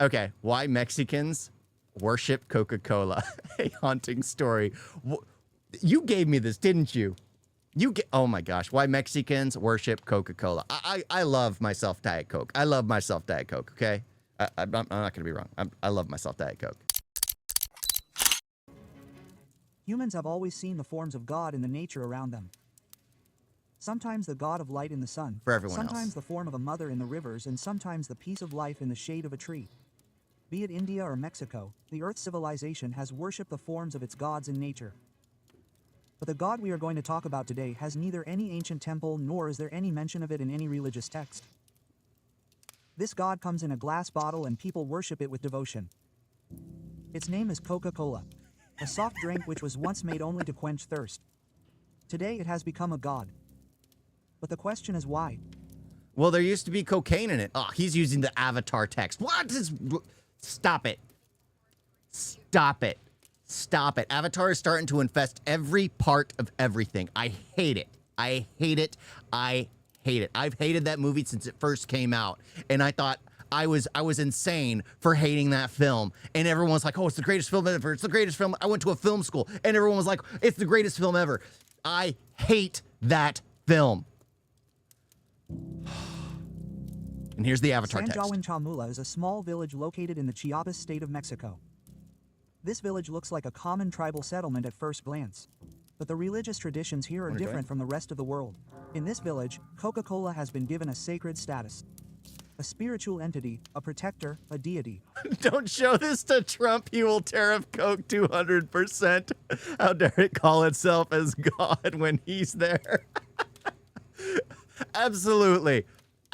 Okay, why Mexicans worship Coca-Cola? A haunting story. You gave me this, didn't you? Oh my gosh, why Mexicans worship Coca-Cola? I love myself Diet Coke. I love myself Diet Coke, okay? I'm not going to be wrong. I love myself Diet Coke. Humans have always seen the forms of God in the nature around them. Sometimes the god of light in the sun, For everyone sometimes else. the form of a mother in the rivers, and sometimes the peace of life in the shade of a tree. Be it India or Mexico, the Earth civilization has worshipped the forms of its gods in nature. But the God we are going to talk about today has neither any ancient temple nor is there any mention of it in any religious text. This God comes in a glass bottle and people worship it with devotion. Its name is Coca-Cola, a soft drink which was once made only to quench thirst. Today it has become a god. But the question is why? Well, there used to be cocaine in it. Oh, he's using the avatar text. What is... Stop it. Stop it. Stop it. Avatar is starting to infest every part of everything. I hate it. I hate it. I hate it. I've hated that movie since it first came out. And I thought I was insane for hating that film. And everyone was like, oh, it's the greatest film ever. It's the greatest film. I went to a film school and everyone was like, it's the greatest film ever. I hate that film. And here's the avatar text. San Joaquin Chamula is a small village located in the Chiapas state of Mexico. This village looks like a common tribal settlement at first glance. But the religious traditions here are different from the rest of the world. In this village, Coca-Cola has been given a sacred status. A spiritual entity, a protector, a deity. Don't show this to Trump. He will tariff Coke 200%. How dare it call itself as God when he's there? Absolutely.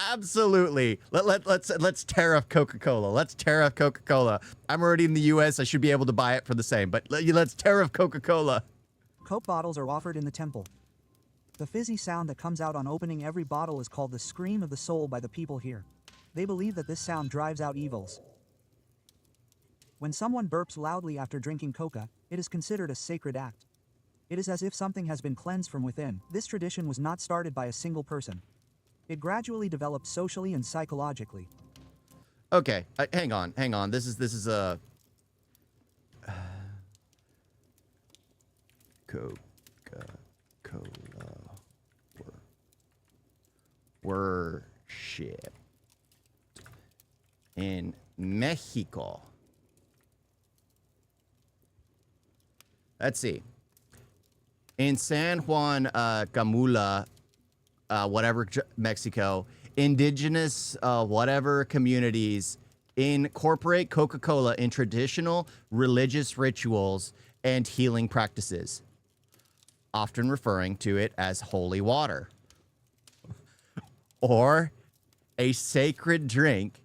Absolutely. Let's tariff Coca-Cola. Let's tariff Coca-Cola. I'm already in the US. I should be able to buy it for the same. But let's tariff Coca-Cola. Coke bottles are offered in the temple. The fizzy sound that comes out on opening every bottle is called the scream of the soul by the people here. They believe that this sound drives out evils. When someone burps loudly after drinking Coca, it is considered a sacred act. It is as if something has been cleansed from within. This tradition was not started by a single person. It gradually developed socially and psychologically. Okay, hang on. This is a Coca-Cola worship in Mexico. Let's see. In San Juan Camula, whatever, Mexico, indigenous whatever communities incorporate Coca-Cola in traditional religious rituals and healing practices, often referring to it as holy water or a sacred drink.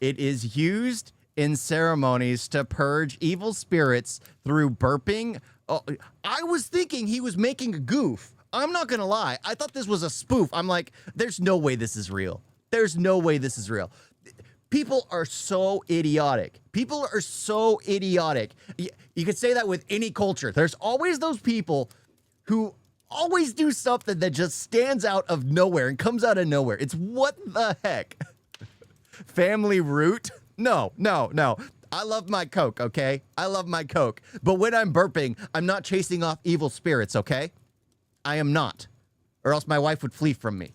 It is used in ceremonies to purge evil spirits through burping. Oh, I was thinking he was making a goof. I'm not gonna lie. I thought this was a spoof. I'm like, there's no way this is real. There's no way this is real. People are so idiotic. People are so idiotic. You could say that with any culture. There's always those people who always do something that just stands out of nowhere and comes out of nowhere. It's what the heck? Family root? No. I love my Coke, okay? I love my Coke. But when I'm burping, I'm not chasing off evil spirits, okay? I am not. Or else my wife would flee from me.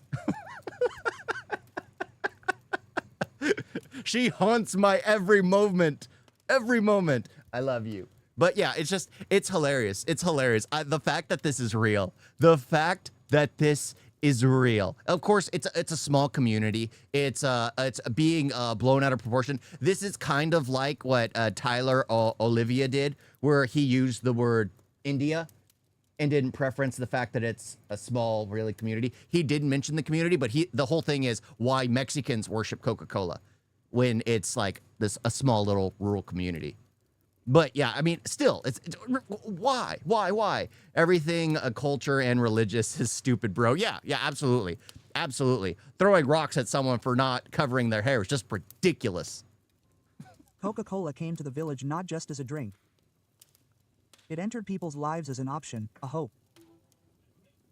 She haunts my every moment. Every moment. I love you. But yeah, it's hilarious. It's hilarious. The fact that this is real. The fact that this is real. Of course, it's a small community. It's being blown out of proportion. This is kind of like what Tyler Olivia did, where he used the word India and didn't preference the fact that it's a small, really community. He did mention the community, but the whole thing is why Mexicans worship Coca-Cola when it's like a small little rural community. But yeah, I mean, still, it's why? Everything culture and religious is stupid, bro. Yeah, absolutely. Throwing rocks at someone for not covering their hair is just ridiculous. Coca-Cola came to the village not just as a drink. It entered people's lives as an option, a hope.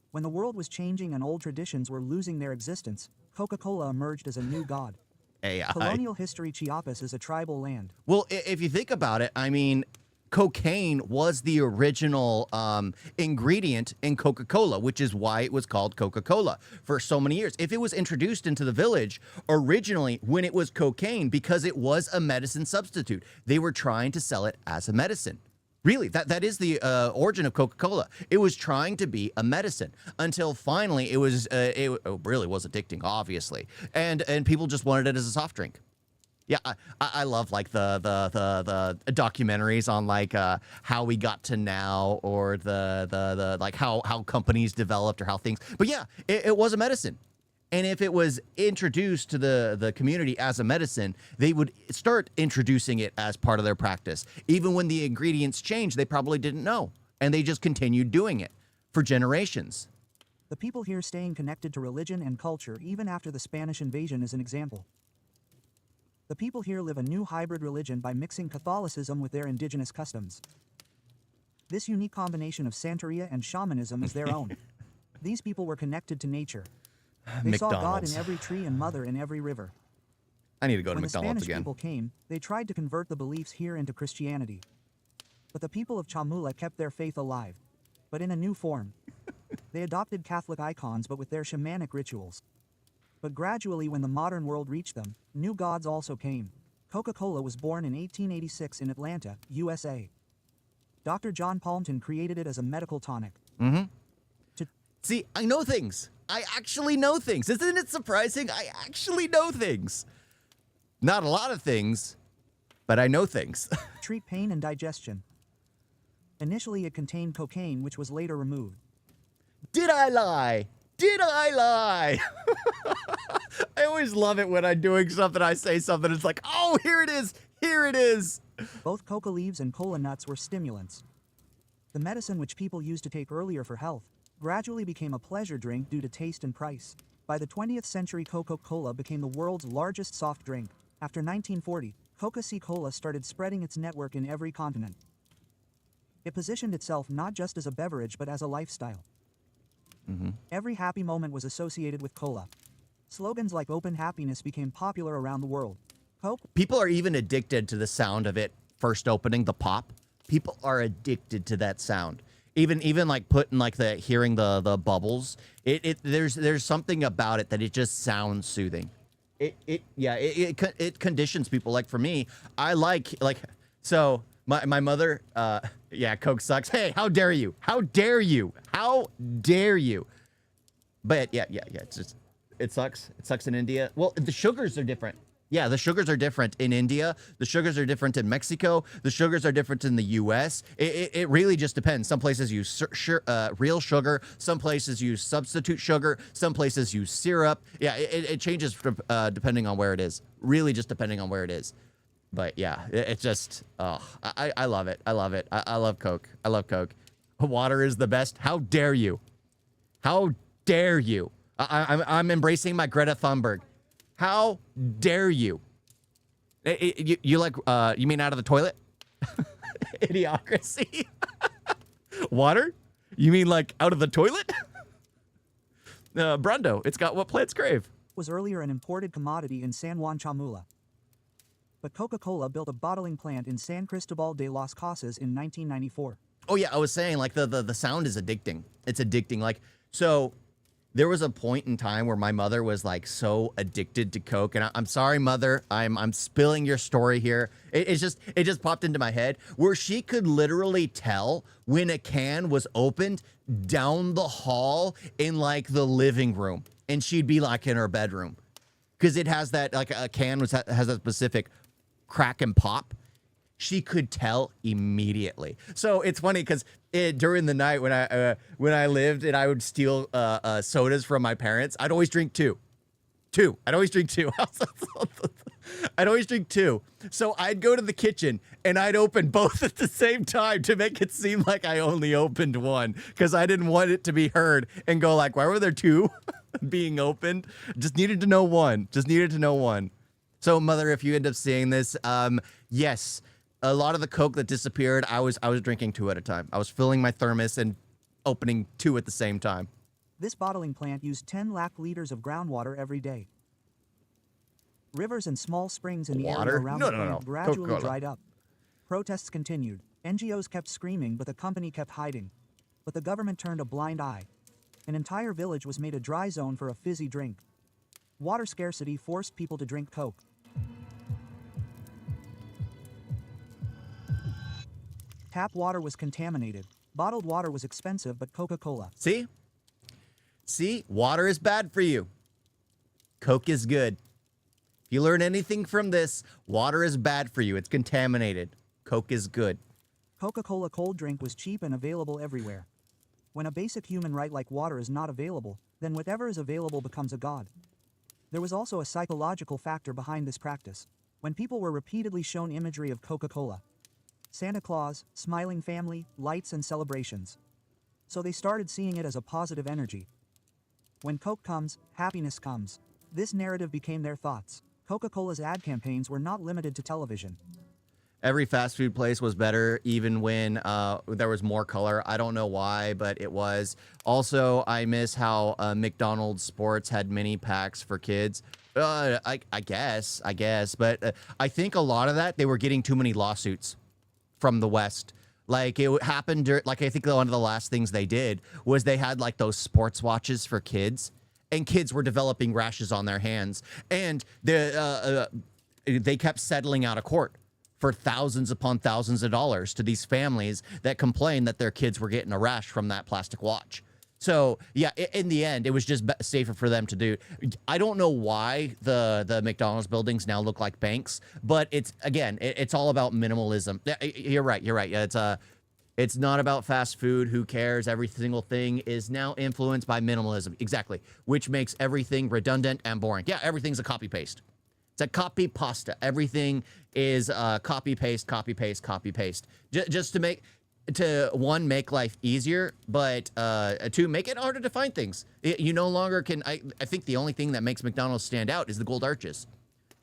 When the world was changing and old traditions were losing their existence, Coca-Cola emerged as a new god. AI. Colonial history. Chiapas is a tribal land. Well, if you think about it, I mean, cocaine was the original ingredient in Coca-Cola, which is why it was called Coca-Cola for so many years. If it was introduced into the village originally when it was cocaine, because it was a medicine substitute, they were trying to sell it as a medicine. Really, that is the origin of Coca-Cola. It was trying to be a medicine until finally it really was addicting, obviously, and people just wanted it as a soft drink. Yeah, I love like the documentaries on like how we got to now, or the like how companies developed, or how things. But yeah, it was a medicine. And if it was introduced to the community as a medicine, they would start introducing it as part of their practice. Even when the ingredients changed, they probably didn't know. And they just continued doing it for generations. The people here staying connected to religion and culture even after the Spanish invasion is an example. The people here live a new hybrid religion by mixing Catholicism with their indigenous customs. This unique combination of Santeria and shamanism is their own. These people were connected to nature. They saw God in every tree and mother in every river. I need to go to When the McDonald's Spanish again. people came, they tried to convert the beliefs here into Christianity. But the people of Chamula kept their faith alive, but in a new form. They adopted Catholic icons but with their shamanic rituals. But gradually, when the modern world reached them, new gods also came. Coca-Cola was born in 1886 in Atlanta, USA. Dr. John Palmton created it as a medical tonic. See, I know things. I actually know things. Isn't it surprising? I actually know things. Not a lot of things, but I know things. Treat pain and digestion. Initially, it contained cocaine, which was later removed. Did I lie? Did I lie? I always love it when I'm doing something, I say something, it's like, oh, here it is. Here it is. Both coca leaves and cola nuts were stimulants. The medicine which people used to take earlier for health gradually became a pleasure drink due to taste and price. By the 20th century, Coca-Cola became the world's largest soft drink. After 1940, Coca-Cola started spreading its network in every continent. It positioned itself not just as a beverage but as a lifestyle. Every happy moment was associated with cola. Slogans like "Open Happiness" became popular around the world. Coke. People are even addicted to the sound of it first opening, the pop. People are addicted to that sound. Even like putting like hearing the bubbles. There's something about it that it just sounds soothing. It conditions people. Like for me, I like so my mother, yeah, Coke sucks. Hey, how dare you? How dare you? How dare you? But yeah, it's just, it sucks. It sucks in India. Well, the sugars are different. Yeah, the sugars are different in India. The sugars are different in Mexico. The sugars are different in the U.S. It really just depends. Some places use real sugar. Some places use substitute sugar. Some places use syrup. Yeah, it changes depending on where it is. Really just depending on where it is. But yeah, it's just, oh, I love it. I love it. I love Coke. I love Coke. Water is the best. How dare you? How dare you? I'm embracing my Greta Thunberg. How dare you? You like, you mean out of the toilet? Idiocracy. Water? You mean like out of the toilet? Brundo, it's got what plants crave. Was earlier an imported commodity in San Juan Chamula. But Coca-Cola built a bottling plant in San Cristobal de las Casas in 1994. Oh yeah, I was saying like the sound is addicting. It's addicting. Like, so there was a point in time where my mother was like so addicted to Coke, and I'm sorry, Mother, I'm spilling your story here. It just popped into my head where she could literally tell when a can was opened down the hall in like the living room, and she'd be like in her bedroom because it has that, like a can has a specific crack and pop. She could tell immediately. So it's funny because during the night when I lived and I would steal sodas from my parents, I'd always drink two. I'd always drink two. I'd always drink two. So I'd go to the kitchen and I'd open both at the same time to make it seem like I only opened one because I didn't want it to be heard and go like, why were there two being opened? Just needed to know one. Just needed to know one. So, Mother, if you end up seeing this, yes, a lot of the Coke that disappeared, I was drinking two at a time. I was filling my thermos and opening two at the same time. This bottling plant used 10 lakh liters of groundwater every day. Rivers and small springs in the Water? area around No, the no, plant no. gradually Coca-Cola. dried up. Protests continued. NGOs kept screaming, but the company kept hiding. But the government turned a blind eye. An entire village was made a dry zone for a fizzy drink. Water scarcity forced people to drink Coke. Tap water was contaminated. Bottled water was expensive, but Coca-Cola. See? See? Water is bad for you. Coke is good. If you learn anything from this, water is bad for you. It's contaminated. Coke is good. Coca-Cola cold drink was cheap and available everywhere. When a basic human right like water is not available, then whatever is available becomes a god. There was also a psychological factor behind this practice. When people were repeatedly shown imagery of Coca-Cola, Santa Claus, smiling family, lights and celebrations. So they started seeing it as a positive energy. When Coke comes, happiness comes. This narrative became their thoughts. Coca-Cola's ad campaigns were not limited to television. Every fast food place was better, even when there was more color. I don't know why, but it was. Also, I miss how McDonald's Sports had mini packs for kids. I guess. But I think a lot of that, they were getting too many lawsuits from the West. Like, it happened, like, I think one of the last things they did was they had, like, those sports watches for kids. And kids were developing rashes on their hands. And they kept settling out of court for thousands upon thousands of dollars to these families that complained that their kids were getting a rash from that plastic watch. So, yeah, in the end, it was just safer for them to do. I don't know why the McDonald's buildings now look like banks, but it's, again, it's all about minimalism. You're right. Yeah, it's not about fast food. Who cares? Every single thing is now influenced by minimalism. Exactly. Which makes everything redundant and boring. Yeah, everything's a copy paste. It's a copy pasta. Everything is copy paste, copy paste, copy paste. Just to make life easier, but to make it harder to find things. You no longer can. I think the only thing that makes McDonald's stand out is the gold arches.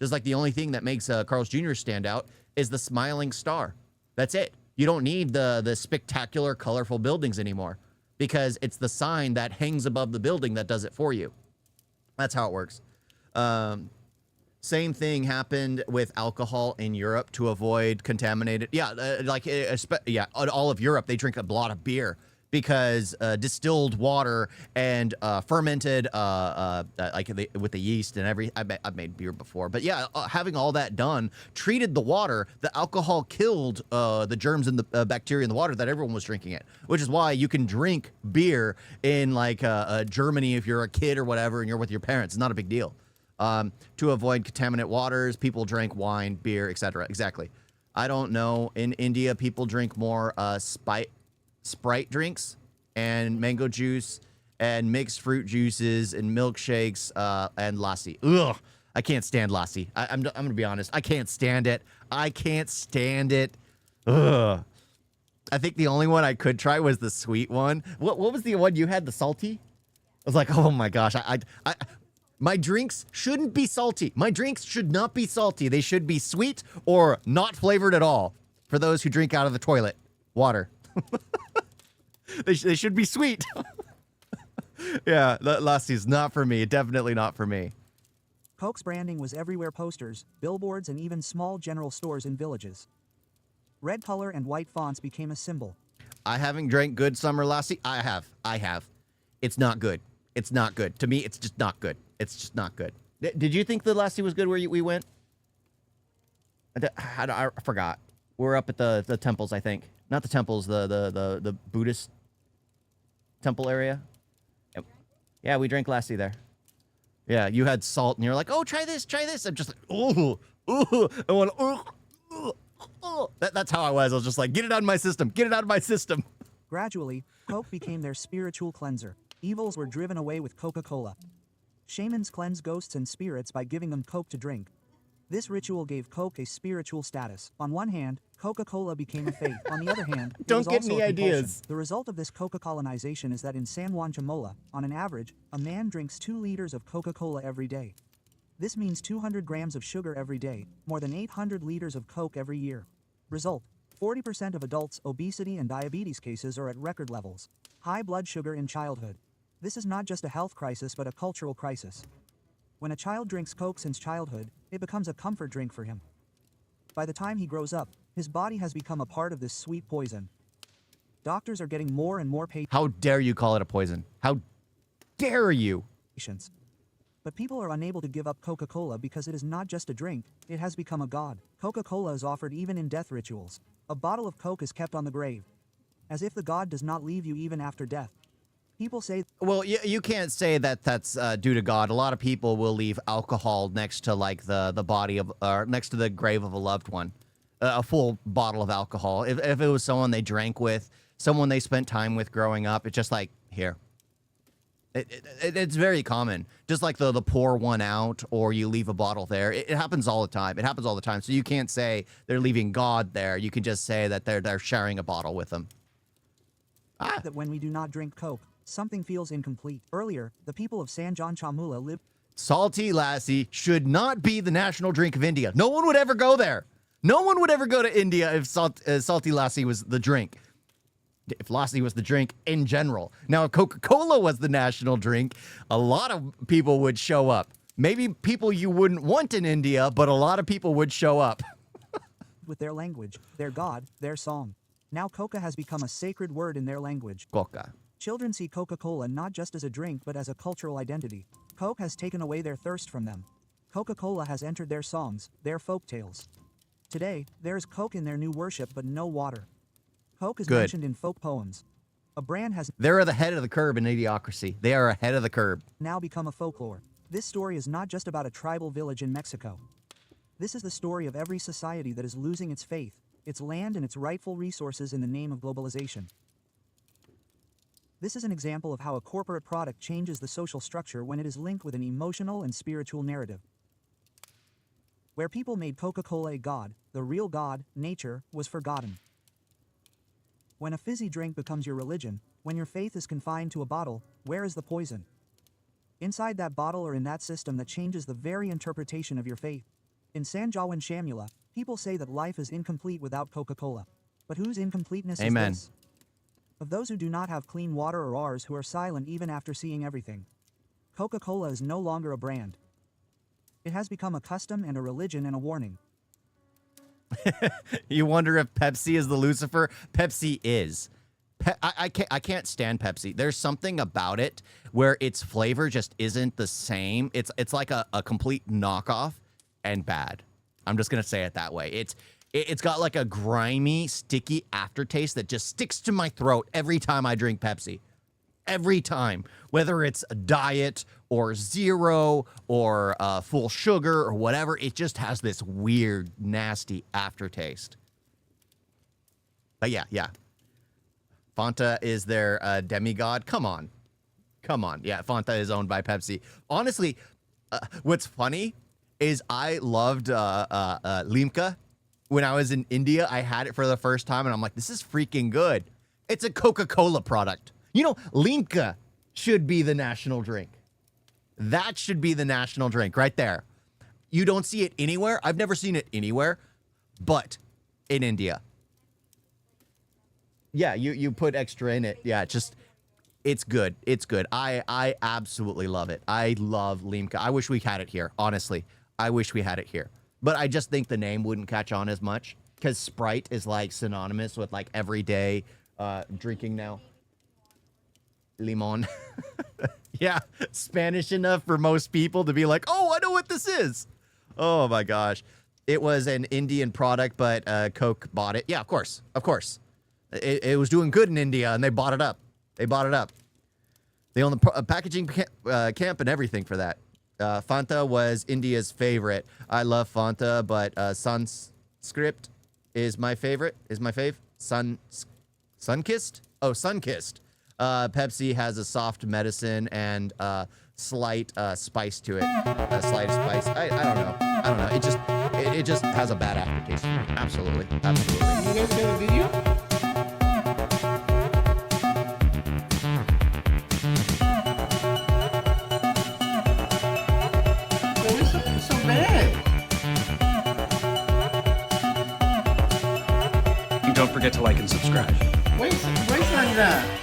Just like the only thing that makes Carl's Jr. stand out is the smiling star. That's it. You don't need the spectacular, colorful buildings anymore because it's the sign that hangs above the building that does it for you. That's how it works. Same thing happened with alcohol in Europe to avoid contaminated. Yeah, all of Europe, they drink a lot of beer because distilled water and fermented, with the yeast and I've made beer before. But yeah, having all that done, treated the water. The alcohol killed the germs and the bacteria in the water that everyone was drinking it, which is why you can drink beer in Germany if you're a kid or whatever and you're with your parents. It's not a big deal. To avoid contaminant waters, people drank wine, beer, etc. Exactly. I don't know. In India, people drink more Sprite drinks and mango juice and mixed fruit juices and milkshakes and lassi. Ugh, I can't stand lassi. I'm going to be honest. I can't stand it. Ugh. I think the only one I could try was the sweet one. What was the one you had, the salty? I was like, oh my gosh. My drinks shouldn't be salty. My drinks should not be salty. They should be sweet or not flavored at all. For those who drink out of the toilet water. They should be sweet. Yeah, lassi's not for me. Definitely not for me. Coke's branding was everywhere: posters, billboards, and even small general stores in villages. Red color and white fonts became a symbol. I haven't drank good summer lassi. I have. It's not good. It's not good. To me, it's just not good. It's just not good. Did you think the lassi was good where we went? I forgot. We're up at the temples, I think. Not the temples, the Buddhist temple area. Yeah, we drank lassi there. Yeah, you had salt, and you're like, oh, try this. I'm just like, ooh. I want, ooh. That's how I was. I was just like, get it out of my system. Gradually, Coke became their spiritual cleanser. Evils were driven away with Coca-Cola. Shamans cleanse ghosts and spirits by giving them Coke to drink. This ritual gave Coke a spiritual status. On one hand, Coca-Cola became a faith. On the other hand, it was also a compulsion. The result of this Coca-colonization is that in San Juan Chamola, on an average, a man drinks 2 liters of Coca-Cola every day. This means 200 grams of sugar every day, more than 800 liters of Coke every year. Result: 40% of adults' obesity and diabetes cases are at record levels. High blood sugar in childhood. This is not just a health crisis but a cultural crisis. When a child drinks Coke since childhood, It becomes a comfort drink for him. By the time he grows up, his body has become a part of this sweet poison. Doctors are getting more and more How dare you call it a poison? How dare you? patients. But people are unable to give up Coca-Cola because it is not just a drink, it has become a god. Coca-Cola is offered even in death rituals. A bottle of Coke is kept on the grave, as if the god does not leave you even after death. People say, Well, you can't say that that's due to God. A lot of people will leave alcohol next to like the body of, or next to the grave of a loved one, a full bottle of alcohol. If it was someone they drank with, someone they spent time with growing up, it's just like, here. It's very common. Just like the pour one out or you leave a bottle there. It happens all the time. It happens all the time. So you can't say they're leaving God there. You can just say that they're sharing a bottle with them. that when we do not drink Coke, something feels incomplete. Earlier, the people of Sanjan Chamula lived Salty Lassie should not be the national drink of India. No one would ever go there. No one would ever go to India if Salty Lassie was the drink. If Lassie was the drink in general. Now, if Coca-Cola was the national drink, a lot of people would show up. Maybe people you wouldn't want in India, but a lot of people would show up. with their language, their god, their song. Now Coca has become a sacred word in their language. Coca. Children see Coca-Cola not just as a drink but as a cultural identity. Coke has taken away their thirst from them. Coca-Cola has entered their songs, their folk tales. Today, there is Coke in their new worship but no water. Coke is mentioned in folk poems. A brand has They're ahead of the curb in idiocracy. They are ahead of the curb. now become a folklore. This story is not just about a tribal village in Mexico. This is the story of every society that is losing its faith, its land and its rightful resources in the name of globalization. This is an example of how a corporate product changes the social structure when it is linked with an emotional and spiritual narrative. Where people made Coca-Cola a god, the real god, nature, was forgotten. When a fizzy drink becomes your religion, when your faith is confined to a bottle, where is the poison? Inside that bottle or in that system that changes the very interpretation of your faith. In Sanjawan Shamula, people say that life is incomplete without Coca-Cola. But whose incompleteness Amen. is this? Of those who do not have clean water or ours who are silent even after seeing everything. Coca-Cola is no longer a brand. It has become a custom and a religion and a warning. You wonder if Pepsi is the Lucifer? Pepsi is. I can't stand Pepsi. There's something about it where its flavor just isn't the same. It's like a complete knockoff and bad. I'm just gonna say it that way. It's got like a grimy, sticky aftertaste that just sticks to my throat every time I drink Pepsi. Every time, whether it's a diet or zero or full sugar or whatever, it just has this weird, nasty aftertaste. But yeah. Fanta is their demigod. Come on. Yeah, Fanta is owned by Pepsi. Honestly, what's funny is I loved Limca. When I was in India, I had it for the first time, and I'm like, this is freaking good. It's a Coca-Cola product. You know, Limca should be the national drink. That should be the national drink right there. You don't see it anywhere. I've never seen it anywhere, but in India. Yeah, you put extra in it. Yeah, it's good. It's good. I absolutely love it. I love Limca. I wish we had it here, honestly. I wish we had it here. But I just think the name wouldn't catch on as much because Sprite is like synonymous with like everyday drinking now. Limon. Yeah, Spanish enough for most people to be like, oh, I know what this is. Oh my gosh. It was an Indian product, but Coke bought it. Yeah, of course. It was doing good in India, and they bought it up. They own the packaging camp and everything for that. Fanta was India's favorite. I love Fanta, but Sunscript is my favorite. Is my fave. Sunkissed? Oh, Sunkissed. Pepsi has a soft medicine and slight spice to it. A slight spice. I don't know. It just has a bad aftertaste. Absolutely. You guys got a video? It's so bad. And don't forget to like and subscribe. Wait, on that.